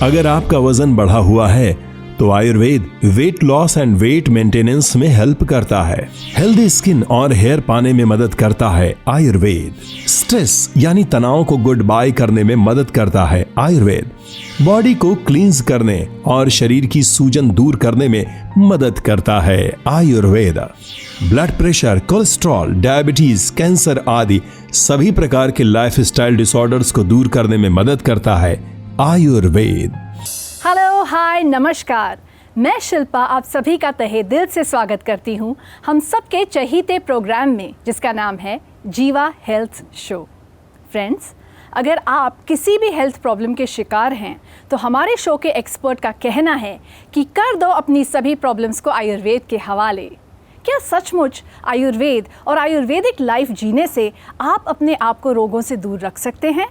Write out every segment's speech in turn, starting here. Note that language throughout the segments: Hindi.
अगर आपका वजन बढ़ा हुआ है तो Ayurveda weight loss and wait maintenance में हेल्प करता है। हेल्दी स्किन और हेयर पाने में मदद करता है आयुर्वेद। स्ट्रेस यानी तनाव को गुड बाय करने में मदद करता है आयुर्वेद। बॉडी को क्लींस करने और शरीर की सूजन दूर करने में मदद करता है Ayurveda. Blood pressure, cholesterol, diabetes, cancer आदि सभी प्रकार के लाइफस्टाइल डिसऑर्डर्स को दूर करने में मदद करता है आयुर्वेद। हेलो, हाय, नमस्कार। मैं शिल्पा आप सभी का तहे दिल से स्वागत करती हूँ हम सबके चहीते प्रोग्राम में, जिसका नाम है जीवा हेल्थ शो। फ्रेंड्स, अगर आप किसी भी हेल्थ प्रॉब्लम के शिकार हैं तो हमारे शो के एक्सपर्ट का कहना है कि कर दो अपनी सभी प्रॉब्लम्स को आयुर्वेद के हवाले। क्या सचमुच आयुर्वेद और आयुर्वेदिक लाइफ जीने से आप अपने आप को रोगों से दूर रख सकते हैं?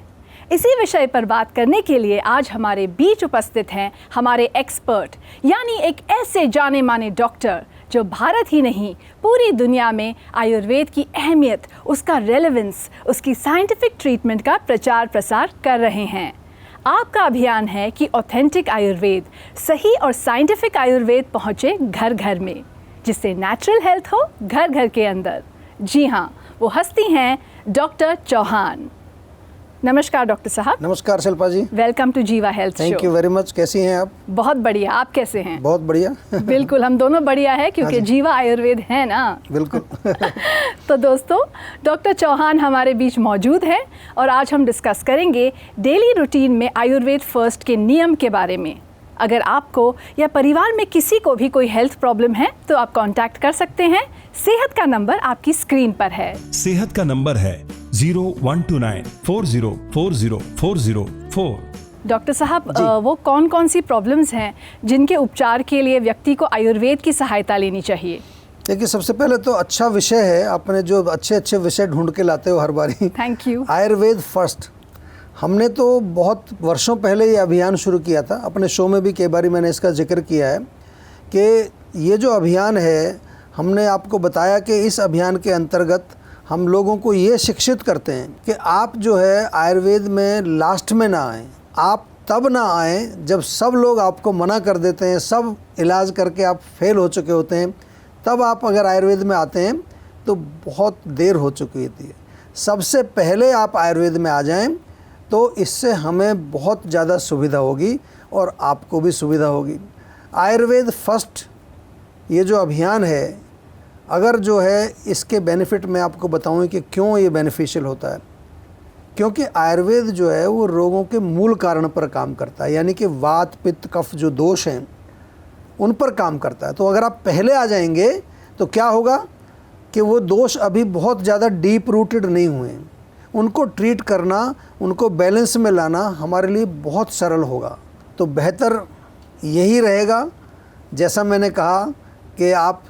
इसी विषय पर बात करने के लिए आज हमारे बीच उपस्थित हैं हमारे एक्सपर्ट, यानी एक ऐसे जाने माने डॉक्टर जो भारत ही नहीं पूरी दुनिया में आयुर्वेद की अहमियत, उसका रेलेवेंस, उसकी साइंटिफिक ट्रीटमेंट का प्रचार प्रसार कर रहे हैं। आपका अभियान है कि ऑथेंटिक आयुर्वेद, सही और साइंटिफिक आयुर्वेद पहुँचे घर घर में, जिससे नेचुरल हेल्थ हो घर घर के अंदर। जी हाँ, वो हस्ती हैं डॉक्टर चौहान। नमस्कार डॉक्टर साहब। नमस्कार शिल्पा जी। वेलकम टू जीवा health show. Thank you very much. कैसी हैं आप? बहुत बढ़िया, आप कैसे हैं? बहुत बढ़िया। बिल्कुल, हम दोनों बढ़िया है क्योंकि जीवा आयुर्वेद है ना। बिल्कुल। तो दोस्तों, डॉक्टर चौहान हमारे बीच मौजूद है और आज हम डिस्कस करेंगे डेली रूटीन में आयुर्वेद फर्स्ट के नियम के बारे में। अगर आपको या परिवार में किसी को भी कोई हेल्थ प्रॉब्लम है तो आप कांटेक्ट कर सकते हैं। सेहत का नंबर आपकी स्क्रीन पर है। सेहत का नंबर है 012940404004। डॉक्टर साहब, वो कौन कौन सी प्रॉब्लम्स हैं जिनके उपचार के लिए व्यक्ति को आयुर्वेद की सहायता लेनी चाहिए? देखिए, सबसे पहले तो अच्छा विषय है, आपने जो अच्छे अच्छे विषय ढूंढ के लाते हो हर बारी। Thank you. आयुर्वेद फर्स्ट। हमने तो बहुत वर्षों पहले ये अभियान शुरू किया था। अपने शो में भी कई बार मैंने इसका जिक्र किया है कि ये जो अभियान है, हमने आपको बताया कि इस अभियान के अंतर्गत हम लोगों को ये शिक्षित करते हैं कि आप जो है आयुर्वेद में लास्ट में ना आएँ। आप तब ना आएँ जब सब लोग आपको मना कर देते हैं, सब इलाज करके आप फेल हो चुके होते हैं। तब आप अगर आयुर्वेद में आते हैं तो बहुत देर हो चुकी होती है। सबसे पहले आप आयुर्वेद में आ जाएं तो इससे हमें बहुत ज़्यादा सुविधा होगी और आपको भी सुविधा होगी। आयुर्वेद फर्स्ट ये जो अभियान है, अगर जो है इसके बेनिफिट मैं आपको बताऊं कि क्यों ये बेनिफिशियल होता है। क्योंकि आयुर्वेद जो है वो रोगों के मूल कारण पर काम करता है, यानी कि वात, पित्त, कफ जो दोष हैं उन पर काम करता है। तो अगर आप पहले आ जाएंगे तो क्या होगा कि वो दोष अभी बहुत ज़्यादा डीप रूटेड नहीं हुए हैं, उनको ट्रीट करना, उनको बैलेंस में लाना हमारे लिए बहुत सरल होगा। तो बेहतर यही रहेगा, जैसा मैंने कहा, कि आप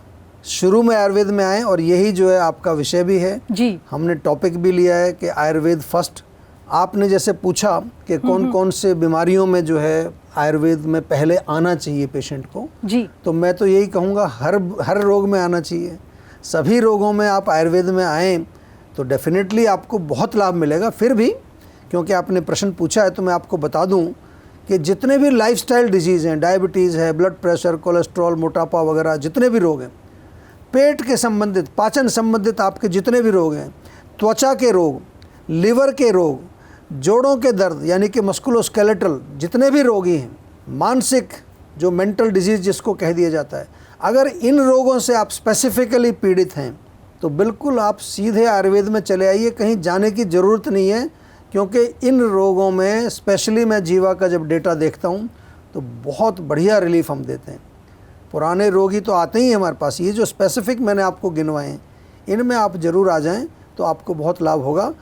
शुरू में आयुर्वेद में आएँ और यही जो है आपका विषय भी है जी। हमने टॉपिक भी लिया है कि आयुर्वेद फर्स्ट। आपने जैसे पूछा कि कौन कौन से बीमारियों में जो है आयुर्वेद में पहले आना चाहिए पेशेंट को जी, तो मैं तो यही कहूँगा हर रोग में आना चाहिए। सभी रोगों में आप आयुर्वेद में आएँ तो डेफिनेटली आपको बहुत लाभ मिलेगा। फिर भी क्योंकि आपने प्रश्न पूछा है तो मैं आपको बता दूं कि जितने भी लाइफस्टाइल डिजीज़ हैं, डायबिटीज़ है, ब्लड प्रेशर, कोलेस्ट्रॉल, मोटापा वगैरह जितने भी रोग हैं, पेट के संबंधित, पाचन संबंधित आपके जितने भी रोग हैं, त्वचा के रोग, लिवर के रोग, जोड़ों के दर्द यानी कि मस्कुलोस्केलेटल जितने भी रोगी हैं, मानसिक जो मेंटल डिजीज़ जिसको कह दिया जाता है, अगर इन रोगों से आप स्पेसिफिकली पीड़ित हैं तो बिल्कुल आप सीधे आयुर्वेद में चले आइए, कहीं जाने की ज़रूरत नहीं है। क्योंकि इन रोगों में स्पेशली मैं जीवा का जब डेटा देखता हूँ तो बहुत बढ़िया रिलीफ हम देते हैं। पुराने रोगी तो आते ही हैं हमारे पास, ये जो स्पेसिफिक मैंने आपको गिनवाए हैं इनमें आप ज़रूर आ जाएं तो आपको बहुत लाभ होगा।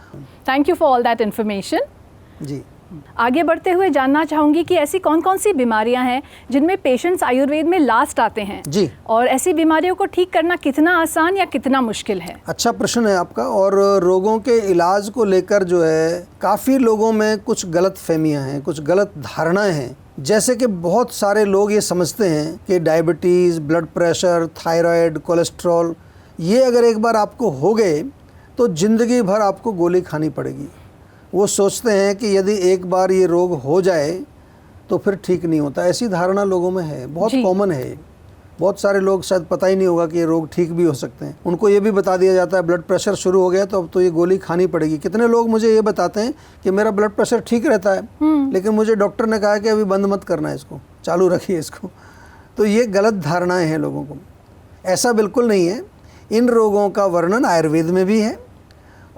Thank you for all that information. जी, आगे बढ़ते हुए जानना चाहूँगी कि ऐसी कौन कौन सी बीमारियां हैं जिनमें पेशेंट्स आयुर्वेद में लास्ट आते हैं जी, और ऐसी बीमारियों को ठीक करना कितना आसान या कितना मुश्किल है? अच्छा प्रश्न है आपका। और रोगों के इलाज को लेकर जो है काफ़ी लोगों में कुछ गलत फहमियाँ हैं, कुछ गलत धारणाएं हैं। जैसे कि बहुत सारे लोग ये समझते हैं कि diabetes, blood pressure, thyroid, cholesterol ये अगर एक बार आपको हो गए तो ज़िंदगी भर आपको गोली खानी पड़ेगी। वो सोचते हैं कि यदि एक बार ये रोग हो जाए तो फिर ठीक नहीं होता। ऐसी धारणा लोगों में है, बहुत कॉमन है। बहुत सारे लोग शायद पता ही नहीं होगा कि ये रोग ठीक भी हो सकते हैं। उनको ये भी बता दिया जाता है ब्लड प्रेशर शुरू हो गया तो अब तो ये गोली खानी पड़ेगी। कितने लोग मुझे ये बताते हैं कि मेरा ब्लड प्रेशर ठीक रहता है, लेकिन मुझे डॉक्टर ने कहा कि अभी बंद मत करना है, इसको चालू रखिए इसको। तो ये गलत धारणाएं हैं लोगों को। ऐसा बिल्कुल नहीं है। इन रोगों का वर्णन आयुर्वेद में भी है,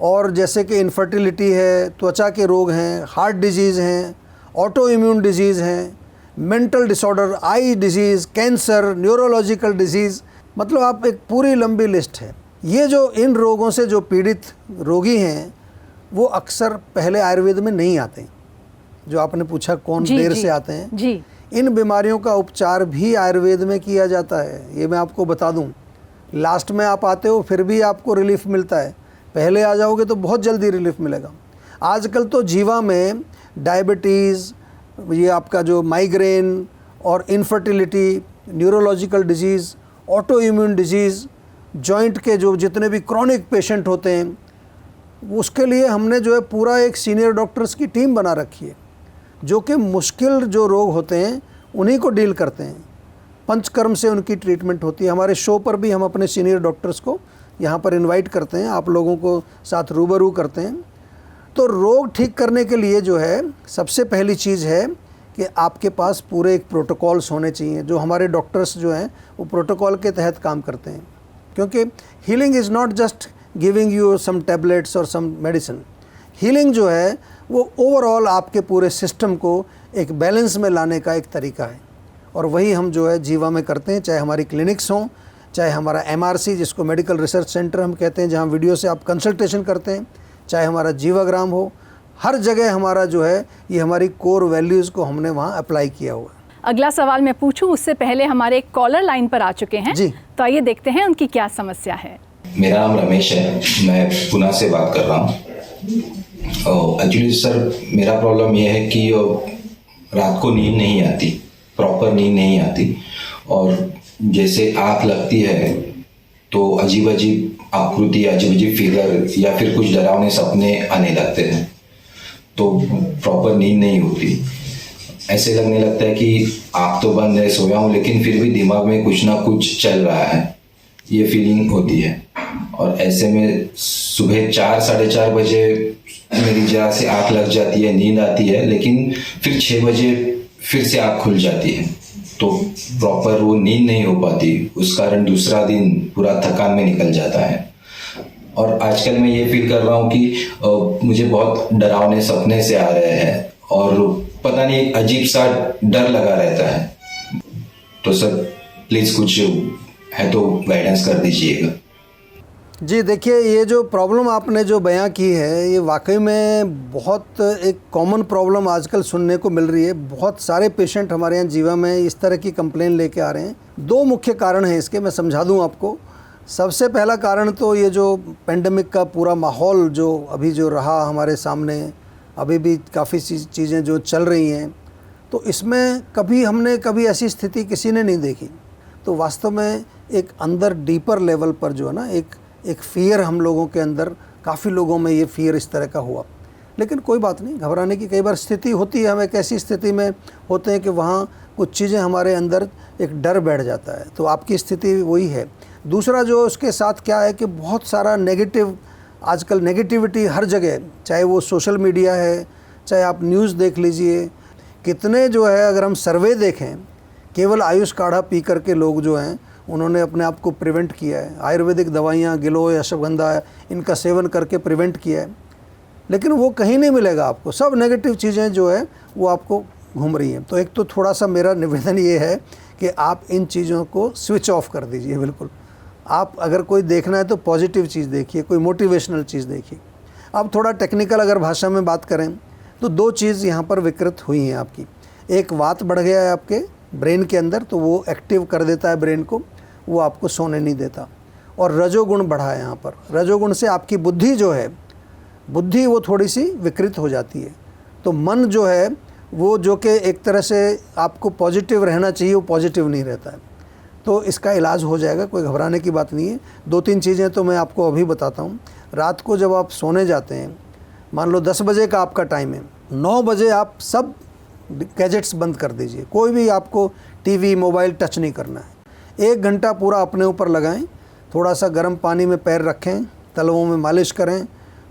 और जैसे कि इनफर्टिलिटी है, त्वचा के रोग हैं, हार्ट डिजीज़ हैं, ऑटो इम्यून डिजीज़ हैं, mental disorder, eye disease, cancer, neurological disease, मतलब आप एक पूरी लंबी लिस्ट है। ये जो इन रोगों से जो पीड़ित रोगी हैं वो अक्सर पहले आयुर्वेद में नहीं आते। जो आपने पूछा कौन देर से आते हैं जी। इन बीमारियों का उपचार भी आयुर्वेद में किया जाता है, ये मैं आपको बता दूं। लास्ट में आप आते हो फिर भी आपको रिलीफ मिलता है, पहले आ जाओगे तो बहुत जल्दी रिलीफ मिलेगा। आजकल तो जीवा में डायबिटीज़, ये आपका जो माइग्रेन और infertility, neurological disease, auto immune disease, joint के जो जितने भी क्रॉनिक पेशेंट होते हैं उसके लिए हमने जो है पूरा एक सीनियर डॉक्टर्स की टीम बना रखी है, जो कि मुश्किल जो रोग होते हैं उन्हीं को डील करते हैं। पंचकर्म से उनकी ट्रीटमेंट होती है। हमारे शो पर भी हम अपने सीनियर डॉक्टर्स को यहाँ पर इनवाइट करते हैं, आप लोगों को साथ रूबरू करते हैं। तो रोग ठीक करने के लिए जो है सबसे पहली चीज़ है कि आपके पास पूरे एक प्रोटोकॉल्स होने चाहिए। जो हमारे डॉक्टर्स जो हैं वो प्रोटोकॉल के तहत काम करते हैं, क्योंकि healing is not just giving you some tablets और सम मेडिसिन। हीलिंग जो है वो ओवरऑल आपके पूरे सिस्टम को एक बैलेंस में लाने का एक तरीका है, और वही हम जो है जीवा में करते हैं। चाहे हमारी क्लिनिक्स हों, चाहे हमारा MRC जिसको मेडिकल रिसर्च सेंटर हम कहते हैं, जहाँ वीडियो से आप कंसल्टेशन करते हैं, चाहे हमारा जीवाग्राम हो, हर जगह हमारा जो है ये हमारी कोर वैल्यूज़ को हमने वहाँ अप्लाई किया हुआ है। अगला सवाल मैं पूछूं उससे पहले हमारे एक कॉलर लाइन पर आ चुके हैं जी। तो आइए देखते हैं उनकी क्या समस्या है। मेरा नाम रमेश है, मैं पुणे से बात कर रहा हूँ। एक्चुअली सर मेरा प्रॉब्लम ये है कि रात को नींद नहीं आती, प्रॉपर नींद नहीं आती, और जैसे आँख लगती है तो अजीब अजीब आकृति, अजीब अजीब फिगर या फिर कुछ डरावने सपने आने लगते हैं, तो प्रॉपर नींद नहीं होती। ऐसे लगने लगता है कि आँख तो बंद है, सोया हूँ, लेकिन फिर भी दिमाग में कुछ ना कुछ चल रहा है, ये फीलिंग होती है। और ऐसे में सुबह 4 साढ़े 4 बजे मेरी जरा से आँख लग जाती है, नींद आती है, लेकिन फिर 6 बजे फिर से आँख खुल जाती है, तो प्रॉपर वो नींद नहीं हो पाती। उस कारण दूसरा दिन पूरा थकान में निकल जाता है। और आजकल मैं ये फील कर रहा हूँ कि मुझे बहुत डरावने सपने से आ रहे हैं, और पता नहीं एक अजीब सा डर लगा रहता है। तो सर प्लीज़ कुछ है तो गाइडेंस कर दीजिएगा। जी देखिए, ये जो प्रॉब्लम आपने जो बयां की है ये वाकई में बहुत एक कॉमन प्रॉब्लम आजकल सुनने को मिल रही है। बहुत सारे पेशेंट हमारे यहाँ जीवा में इस तरह की कंप्लेन लेके आ रहे हैं। 2 मुख्य कारण हैं इसके, मैं समझा दूं आपको। सबसे पहला कारण तो ये जो पेंडेमिक का पूरा माहौल जो अभी जो रहा हमारे सामने, अभी भी काफ़ी चीज़ें जो चल रही हैं, तो इसमें कभी ऐसी स्थिति किसी ने नहीं देखी। तो वास्तव में एक अंदर डीपर लेवल पर जो है ना एक फ़ियर हम लोगों के अंदर, काफ़ी लोगों में ये फ़ियर इस तरह का हुआ। लेकिन कोई बात नहीं, घबराने की कई बार स्थिति होती है। हम एक ऐसी स्थिति में होते हैं कि वहाँ कुछ चीज़ें हमारे अंदर एक डर बैठ जाता है, तो आपकी स्थिति वही है। दूसरा जो उसके साथ क्या है कि बहुत सारा नेगेटिव, आजकल नेगेटिविटी हर जगह, चाहे वो सोशल मीडिया है, चाहे आप न्यूज़ देख लीजिए। कितने जो है, अगर हम सर्वे देखें, केवल आयुष काढ़ा पी करके लोग जो हैं उन्होंने अपने आप को प्रिवेंट किया है। आयुर्वेदिक दवाइयाँ, गिलोय, अश्वगंधा, इनका सेवन करके प्रिवेंट किया है, लेकिन वो कहीं नहीं मिलेगा आपको। सब नेगेटिव चीज़ें जो है वो आपको घूम रही हैं। तो एक तो थोड़ा सा मेरा निवेदन ये है कि आप इन चीज़ों को स्विच ऑफ कर दीजिए बिल्कुल। आप अगर कोई देखना है तो पॉजिटिव चीज़ देखिए, कोई मोटिवेशनल चीज़ देखिए। अब थोड़ा टेक्निकल अगर भाषा में बात करें तो 2 चीज़ यहाँ पर विकृत हुई हैं आपकी। एक वात बढ़ गया है आपके ब्रेन के अंदर, तो वो एक्टिव कर देता है ब्रेन को, वो आपको सोने नहीं देता। और रजोगुण बढ़ा है यहाँ पर। रजोगुण से आपकी बुद्धि जो है, बुद्धि वो थोड़ी सी विकृत हो जाती है। तो मन जो है वो, जो कि एक तरह से आपको पॉजिटिव रहना चाहिए, वो पॉजिटिव नहीं रहता है। तो इसका इलाज हो जाएगा, कोई घबराने की बात नहीं है। 2-3 चीज़ें तो मैं आपको अभी बताता हूँ। रात को जब आप सोने जाते हैं, मान लो 10 बजे का आपका टाइम है, 9 बजे आप सब गैजेट्स बंद कर दीजिए, कोई भी आपको टीवी मोबाइल टच नहीं करना है। 1 घंटा पूरा अपने ऊपर लगाएं, थोड़ा सा गर्म पानी में पैर रखें, तलवों में मालिश करें,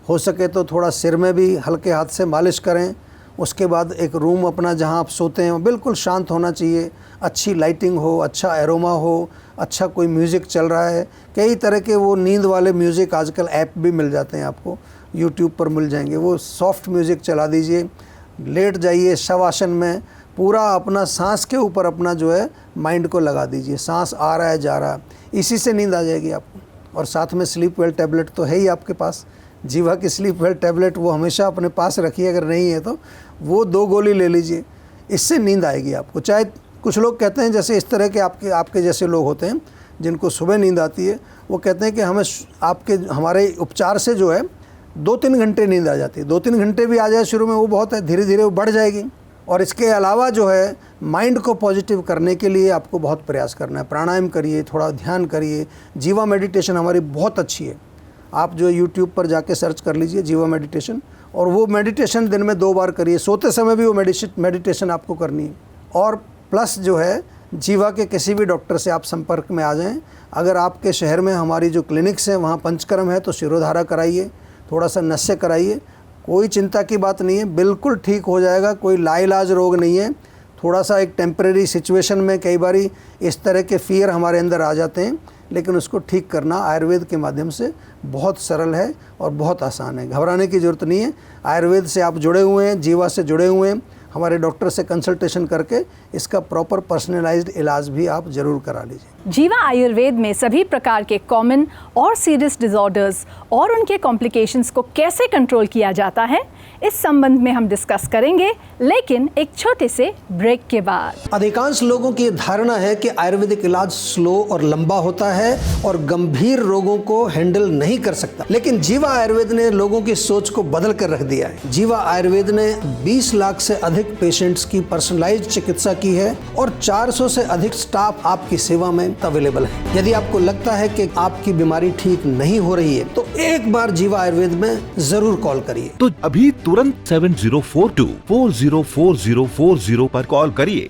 हो सके तो थोड़ा सिर में भी हल्के हाथ से मालिश करें। उसके बाद एक रूम अपना जहां आप सोते हैं वो बिल्कुल शांत होना चाहिए, अच्छी लाइटिंग हो, अच्छा एरोमा हो, अच्छा कोई म्यूज़िक चल रहा है। कई तरह के वो नींद वाले म्यूज़िक आजकल ऐप भी मिल जाते हैं, आपको यूट्यूब पर मिल जाएंगे, वो सॉफ्ट म्यूज़िक चला दीजिए। लेट जाइए शवासन में, पूरा अपना सांस के ऊपर अपना जो है माइंड को लगा दीजिए, सांस आ रहा है जा रहा है, इसी से नींद आ जाएगी आपको। और साथ में स्लीप वेल टैबलेट तो है ही आपके पास, जीवा की स्लीप वेल टैबलेट वो हमेशा अपने पास रखिए, अगर नहीं है तो वो 2 गोली ले लीजिए, इससे नींद आएगी आपको। चाहे कुछ लोग कहते हैं, जैसे इस तरह के आपके जैसे लोग होते हैं जिनको सुबह नींद आती है, वो कहते हैं कि हमारे उपचार से जो है 2-3 घंटे नींद आ जाती है। 2-3 घंटे भी आ जाए शुरू में वो बहुत है, धीरे धीरे वो बढ़ जाएगी। और इसके अलावा जो है माइंड को पॉजिटिव करने के लिए आपको बहुत प्रयास करना है। प्राणायाम करिए, थोड़ा ध्यान करिए। जीवा मेडिटेशन हमारी बहुत अच्छी है, आप जो यूट्यूब पर जाके सर्च कर लीजिए जीवा मेडिटेशन, और वो मेडिटेशन दिन में 2 बार करिए, सोते समय भी वो मेडिटेशन आपको करनी है। और प्लस जो है जीवा के किसी भी डॉक्टर से आप संपर्क में आ जाएं। अगर आपके शहर में हमारी जो क्लिनिक्स हैं वहाँ पंचकर्म है तो शिरोधारा कराइए, थोड़ा सा नस्य कराइए, कोई चिंता की बात नहीं है, बिल्कुल ठीक हो जाएगा। कोई लाइलाज रोग नहीं है, थोड़ा सा एक टेम्परेरी सिचुएशन में कई बारी इस तरह के फियर हमारे अंदर आ जाते हैं, लेकिन उसको ठीक करना आयुर्वेद के माध्यम से बहुत सरल है और बहुत आसान है। घबराने की ज़रूरत नहीं है। आयुर्वेद से आप जुड़े हुए हैं, जीवा से जुड़े हुए हैं, हमारे डॉक्टर से कंसल्टेशन करके इसका प्रॉपर पर्सनलाइज्ड इलाज भी आप ज़रूर करा लीजिए। जीवा आयुर्वेद में सभी प्रकार के कॉमन और सीरियस डिसऑर्डर्स और उनके कॉम्प्लिकेशंस को कैसे कंट्रोल किया जाता है, इस संबंध में हम डिस्कस करेंगे, लेकिन एक छोटे से ब्रेक के बाद। अधिकांश लोगों की धारणा है कि आयुर्वेदिक इलाज स्लो और लंबा होता है और गंभीर रोगों को हैंडल नहीं कर सकता, लेकिन जीवा आयुर्वेद ने लोगों की सोच को बदल कर रख दिया है। जीवा आयुर्वेद ने 20 लाख से अधिक पेशेंट्स की पर्सनलाइज्ड चिकित्सा की है और 400 से अधिक स्टाफ आपकी सेवा में अवेलेबल है। यदि आपको लगता है कि आपकी बीमारी ठीक नहीं हो रही है तो एक बार जीवा आयुर्वेद में जरूर कॉल करिए। तो अभी तुरंत 7042 404040 पर कॉल करिए।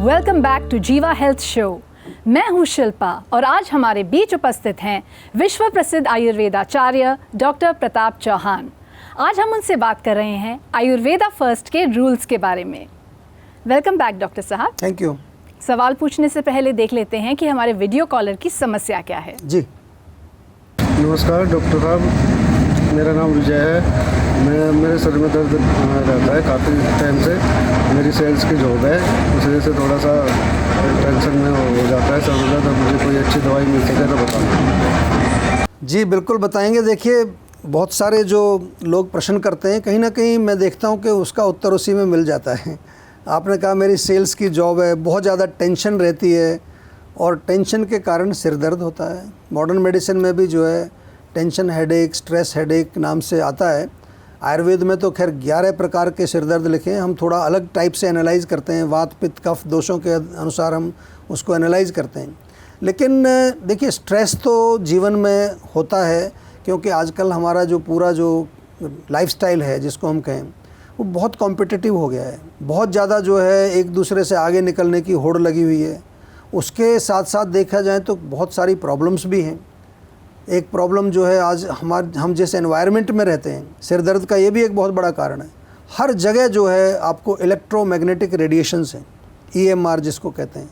वेलकम बैक टू जीवा हेल्थ शो। मैं हूं शिल्पा और आज हमारे बीच उपस्थित हैं विश्व प्रसिद्ध आयुर्वेदाचार्य डॉक्टर प्रताप चौहान। आज हम उनसे बात कर रहे हैं आयुर्वेदा फर्स्ट के रूल्स के बारे में। वेलकम बैक डॉक्टर साहब। Thank you. सवाल पूछने से पहले देख लेते हैं कि हमारे वीडियो कॉलर की समस्या क्या है। जी नमस्कार डॉक्टर साहब, मेरा नाम विजय है। मेरे सर में दर्द रहता है काफ़ी टाइम से। मेरी सेल्स की जॉब है, उस वजह से थोड़ा सा टेंशन में हो जाता है सर में। तो मुझे कोई अच्छी दवाई मिल सके तो बताना। जी बिल्कुल बताएंगे। देखिए बहुत सारे जो लोग प्रश्न करते हैं, कहीं ना कहीं मैं देखता हूं कि उसका उत्तर उसी में मिल जाता है। आपने कहा मेरी सेल्स की जॉब है, बहुत ज़्यादा टेंशन रहती है और टेंशन के कारण सिर दर्द होता है। मॉडर्न मेडिसिन में भी जो है टेंशन हेडेक, स्ट्रेस हेडेक नाम से आता है। आयुर्वेद में तो खैर 11 प्रकार के सिर दर्द लिखे हैं, हम थोड़ा अलग टाइप से एनालाइज करते हैं, वात पित्त कफ दोषों के अनुसार हम उसको एनालाइज करते हैं। लेकिन देखिए स्ट्रेस तो जीवन में होता है, क्योंकि आजकल हमारा जो पूरा जो लाइफस्टाइल है जिसको हम कहें वो बहुत कॉम्पिटिटिव हो गया है। बहुत ज़्यादा जो है एक दूसरे से आगे निकलने की होड़ लगी हुई है। उसके साथ साथ देखा जाए तो बहुत सारी प्रॉब्लम्स भी हैं। एक प्रॉब्लम जो है आज हम जिस एनवायरनमेंट में रहते हैं, सिर दर्द का ये भी एक बहुत बड़ा कारण है। हर जगह जो है आपको इलेक्ट्रोमैग्नेटिक रेडिएशंस हैं, EMR जिसको कहते हैं।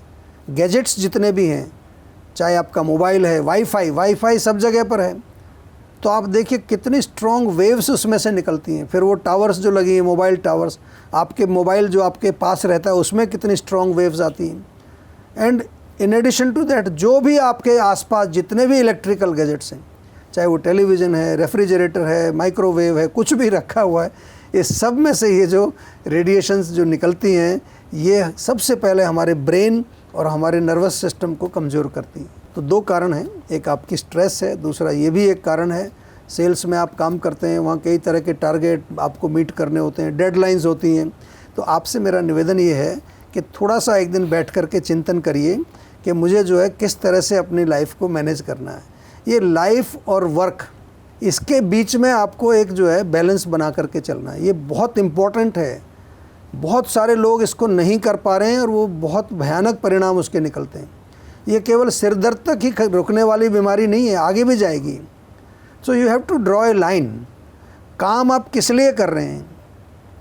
गैजेट्स जितने भी हैं, चाहे आपका मोबाइल है, वाईफाई सब जगह पर है, तो आप देखिए कितनी स्ट्रॉन्ग वेव्स उसमें से निकलती हैं। फिर वो टावर्स जो लगी हैं, मोबाइल टावर्स, आपके मोबाइल जो आपके पास रहता है उसमें कितनी स्ट्रॉन्ग वेव्स आती हैं। And in addition to that जो भी आपके आसपास जितने भी इलेक्ट्रिकल गैजेट्स हैं, चाहे वो टेलीविज़न है, रेफ्रिजरेटर है, माइक्रोवेव है, कुछ भी रखा हुआ है, ये सब में से ये जो रेडिएशंस जो निकलती हैं ये सबसे पहले हमारे ब्रेन और हमारे नर्वस सिस्टम को कमज़ोर करती हैं। तो 2 कारण हैं, एक आपकी स्ट्रेस है, दूसरा ये भी एक कारण है। सेल्स में आप काम करते हैं, वहाँ कई तरह के टारगेट आपको मीट करने होते हैं, डेडलाइंस होती हैं। तो आपसे मेरा निवेदन ये है कि थोड़ा सा एक दिन बैठ कर के चिंतन करिए कि मुझे जो है किस तरह से अपनी लाइफ को मैनेज करना है। ये लाइफ और वर्क इसके बीच में आपको एक जो है बैलेंस बना करके चलना है। ये बहुत इम्पोर्टेंट है। बहुत सारे लोग इसको नहीं कर पा रहे हैं और वो बहुत भयानक परिणाम उसके निकलते हैं। ये केवल सिर दर्द तक ही रुकने वाली बीमारी नहीं है, आगे भी जाएगी। So you have to draw a line. काम आप किस लिए कर रहे हैं?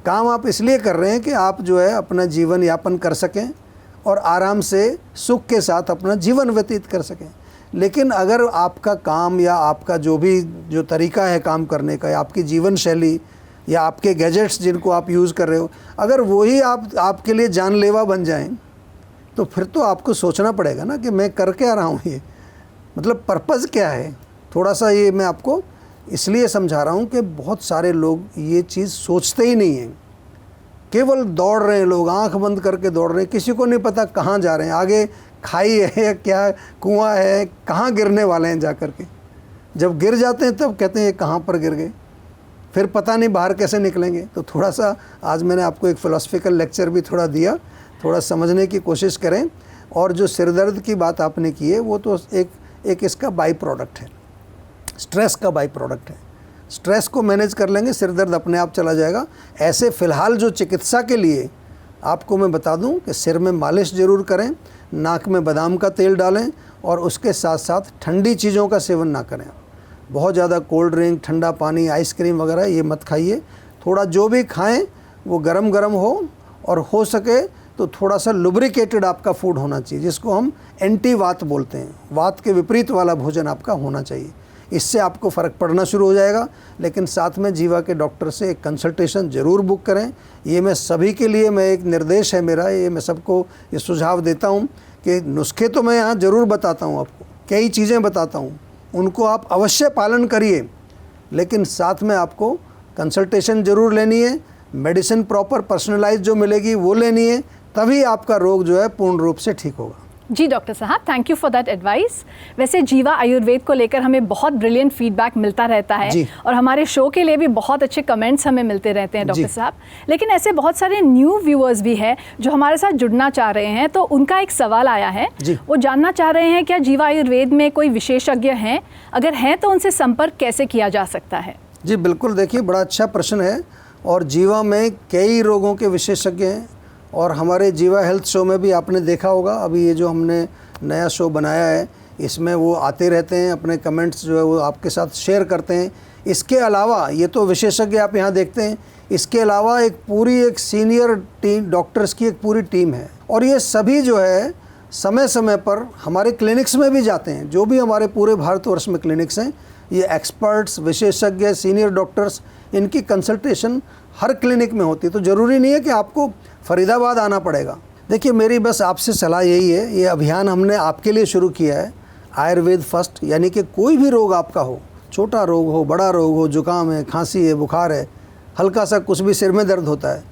काम आप इसलिए कर रहे हैं कि आप जो है अपना जीवन यापन कर सकें और आराम से सुख के साथ अपना जीवन व्यतीत कर सकें। लेकिन अगर आपका काम या आपका जो तरीका है काम करने का, या आपकी जीवन शैली या आपके गैजेट्स जिनको आप यूज़ कर रहे हो, अगर वही आपके लिए जानलेवा बन जाएं, तो फिर तो आपको सोचना पड़ेगा ना कि मैं कर क्या रहा हूँ, ये मतलब पर्पज़ क्या है। थोड़ा सा ये मैं आपको इसलिए समझा रहा हूँ कि बहुत सारे लोग ये चीज़ सोचते ही नहीं हैं। केवल दौड़ रहे हैं लोग, आंख बंद करके दौड़ रहे हैं, किसी को नहीं पता कहाँ जा रहे हैं, आगे खाई है क्या कुआं है, कहाँ गिरने वाले हैं जा कर के। जब गिर जाते हैं तब कहते हैं ये कहाँ पर गिर गए, फिर पता नहीं बाहर कैसे निकलेंगे। तो थोड़ा सा आज मैंने आपको एक फ़िलासफ़िकल लेक्चर भी थोड़ा दिया, थोड़ा समझने की कोशिश करें। और जो सिरदर्द की बात आपने की है वो तो एक इसका बाई प्रोडक्ट है, स्ट्रेस का बाई प्रोडक्ट है। स्ट्रेस को मैनेज कर लेंगे, सिरदर्द अपने आप चला जाएगा। ऐसे फ़िलहाल जो चिकित्सा के लिए आपको मैं बता दूं कि सिर में मालिश ज़रूर करें, नाक में बादाम का तेल डालें और उसके साथ साथ ठंडी चीज़ों का सेवन ना करें। बहुत ज़्यादा कोल्ड ड्रिंक, ठंडा पानी, आइसक्रीम वगैरह ये मत खाइए। थोड़ा जो भी खाएं वो गरम गरम हो, और हो सके तो थोड़ा सा लुब्रिकेटेड आपका फूड होना चाहिए, जिसको हम एंटी वात बोलते हैं। वात के विपरीत वाला भोजन आपका होना चाहिए। इससे आपको फ़र्क पड़ना शुरू हो जाएगा। लेकिन साथ में जीवा के डॉक्टर से एक कंसल्टेशन ज़रूर बुक करें। ये मैं सभी के लिए मैं एक निर्देश है मेरा, ये मैं सबको ये सुझाव देता हूँ कि नुस्खे तो मैं यहाँ ज़रूर बताता हूँ, आपको कई चीज़ें बताता हूँ, उनको आप अवश्य पालन करिए। लेकिन साथ में आपको कंसल्टेशन ज़रूर लेनी है, मेडिसिन प्रॉपर पर्सनलाइज जो मिलेगी वो लेनी है, तभी आपका रोग जो है पूर्ण रूप से ठीक होगा। जी डॉक्टर साहब, thank you for that advice. वैसे जीवा आयुर्वेद को लेकर हमें बहुत ब्रिलियंट फीडबैक मिलता रहता है और हमारे शो के लिए भी बहुत अच्छे कमेंट्स हमें मिलते रहते हैं डॉक्टर साहब। लेकिन ऐसे बहुत सारे न्यू व्यूअर्स भी हैं जो हमारे साथ जुड़ना चाह रहे हैं, तो उनका एक सवाल आया है। वो जानना चाह रहे हैं क्या जीवा आयुर्वेद में कोई विशेषज्ञ हैं, अगर हैं तो उनसे संपर्क कैसे किया जा सकता है? जी बिल्कुल, देखिए बड़ा अच्छा प्रश्न है। और जीवा में कई रोगों के विशेषज्ञ हैं, और हमारे जीवा हेल्थ शो में भी आपने देखा होगा, अभी ये जो हमने नया शो बनाया है इसमें वो आते रहते हैं, अपने कमेंट्स जो है वो आपके साथ शेयर करते हैं। इसके अलावा ये तो विशेषज्ञ आप यहाँ देखते हैं, इसके अलावा एक सीनियर टीम डॉक्टर्स की एक पूरी टीम है, और ये सभी जो है समय समय पर हमारे क्लिनिक्स में भी जाते हैं। जो भी हमारे पूरे भारतवर्ष में क्लिनिक्स हैं, ये एक्सपर्ट्स, विशेषज्ञ, सीनियर डॉक्टर्स, इनकी कंसल्टेशन हर क्लिनिक में होती है। तो ज़रूरी नहीं है कि आपको फरीदाबाद आना पड़ेगा। देखिए मेरी बस आपसे सलाह यही है, ये अभियान हमने आपके लिए शुरू किया है, आयुर्वेद फर्स्ट, यानी कि कोई भी रोग आपका हो, छोटा रोग हो, बड़ा रोग हो, जुकाम है, खांसी है, बुखार है, हल्का सा कुछ भी सिर में दर्द होता है,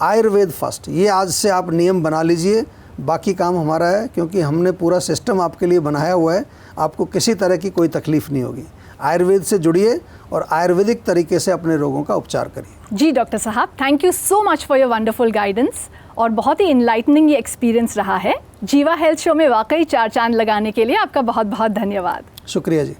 आयुर्वेद फर्स्ट, ये आज से आप नियम बना लीजिए। बाकी काम हमारा है, क्योंकि हमने पूरा सिस्टम आपके लिए बनाया हुआ है, आपको किसी तरह की कोई तकलीफ़ नहीं होगी। आयुर्वेद से जुड़िए और आयुर्वेदिक तरीके से अपने रोगों का उपचार करिए। जी डॉक्टर साहब, thank you so much for your wonderful guidance, और बहुत ही इनलाइटनिंग ये एक्सपीरियंस रहा है। जीवा हेल्थ शो में वाकई 4 चांद लगाने के लिए आपका बहुत बहुत धन्यवाद। शुक्रिया जी।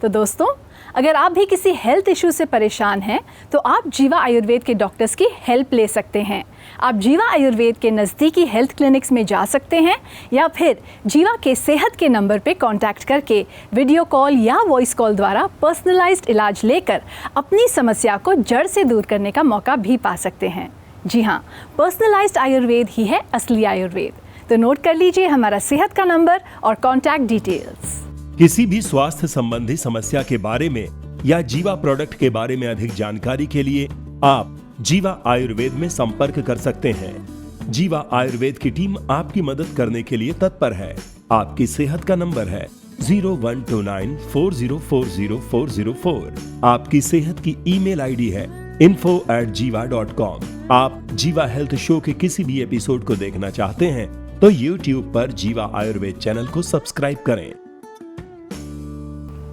तो दोस्तों, अगर आप भी किसी हेल्थ इशू से परेशान हैं तो आप जीवा आयुर्वेद के डॉक्टर्स की हेल्प ले सकते हैं। आप जीवा आयुर्वेद के नज़दीकी हेल्थ क्लिनिक्स में जा सकते हैं, या फिर जीवा के सेहत के नंबर पे कांटेक्ट करके वीडियो कॉल या वॉइस कॉल द्वारा पर्सनलाइज्ड इलाज लेकर अपनी समस्या को जड़ से दूर करने का मौका भी पा सकते हैं। जी हाँ, पर्सनलाइज्ड आयुर्वेद ही है असली आयुर्वेद। तो नोट कर लीजिए हमारा सेहत का नंबर और कॉन्टैक्ट डिटेल्स। किसी भी स्वास्थ्य संबंधी समस्या के बारे में या जीवा प्रोडक्ट के बारे में अधिक जानकारी के लिए आप जीवा आयुर्वेद में संपर्क कर सकते हैं। जीवा आयुर्वेद की टीम आपकी मदद करने के लिए तत्पर है। आपकी सेहत का नंबर है 012940400404। आपकी सेहत की ईमेल आईडी है info@jiva.com। आप जीवा हेल्थ शो के किसी भी एपिसोड को देखना चाहते हैं तो YouTube पर जीवा आयुर्वेद चैनल को सब्सक्राइब करें।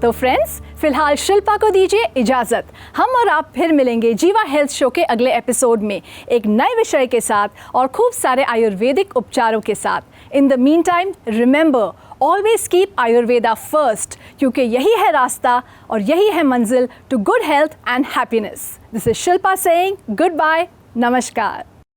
तो फ्रेंड्स, फिलहाल शिल्पा को दीजिए इजाजत। हम और आप फिर मिलेंगे जीवा हेल्थ शो के अगले एपिसोड में एक नए विषय के साथ और खूब सारे आयुर्वेदिक उपचारों के साथ। In the mean time, remember, always keep Ayurveda first. क्योंकि यही है रास्ता और यही है मंजिल to good health and happiness. This is Shilpa saying goodbye, नमस्कार।